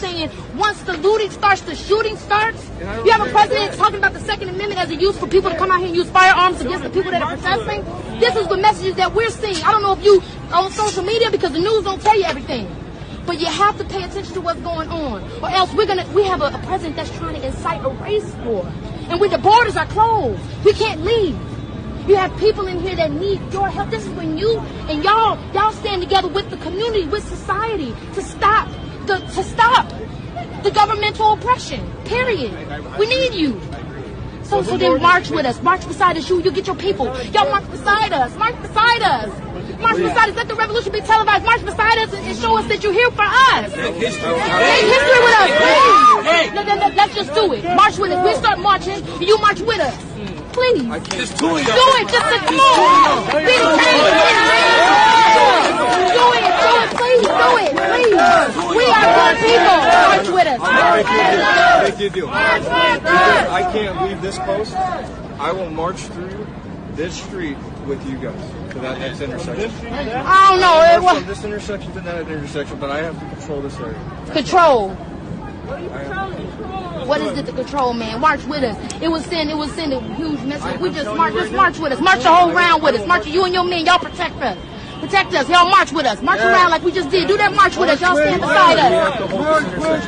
saying once the looting starts, the shooting starts. You have a president talking about the Second Amendment as a use for people to come out here and use firearms against the people that are protesting. This is the messages that we're seeing. I don't know if you on social media because the news don't tell you everything. But you have to pay attention to what's going on, or else we have a president that's trying to incite a race war, and when the borders are closed, we can't leave. You have people in here that need your help. This is when you and y'all stand together with the community, with society, to stop the governmental oppression. Period. We need you. So then march with us. March beside us. You get your people. Y'all march beside us. March beside us. March beside us. Let the revolution be televised. March beside us and show us that you're here for us. Make history with us, please. Let's just do it. March with us. We start marching. You march with us. Please. Just do it. Do it. Just come on. Be the change. Do it. Please do it. Please. We are good people. March with us. Make you do. I can't leave this post. I will march through this street with you guys to that next intersection. I don't know. From this intersection to that intersection, but I have to control this area. Control. What is it to control, man? March with us. It was send a huge message. We just march with us. March the whole round with us. March you and your men. Y'all protect us. Protect us. Y'all march with us. March around like we just did. Do that march with us. Y'all stand beside us.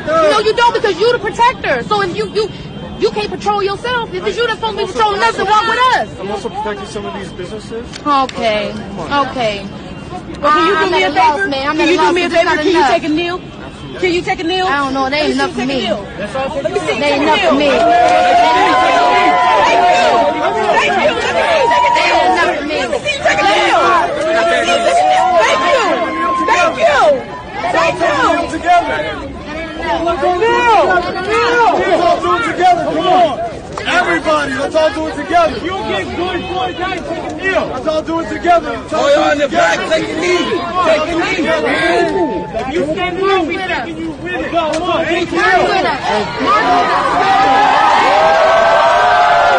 No, you don't, because you the protector. So if you can't patrol yourself. If it's you that's supposed to be patrolling us, then walk with us. I'm also protecting some of these businesses. Okay. Well, can you do me a favor? Can you do me a favor? Can you take a kneel? Can you take a kneel? I don't know. They ain't enough for me. Let me see. They ain't enough for me. Thank you. Let me see you take a kneel. They ain't enough for me. Let me see you take a kneel. Let me see you take a kneel. Thank you. Together. Let's all do it together. Come on. Everybody, let's all do it together. You get good for it, guys. Take a kneel. Let's all do it together. Oh, you're on the back. Take a knee. Take a knee. You stand up, we taking you with it. Come on. March with us.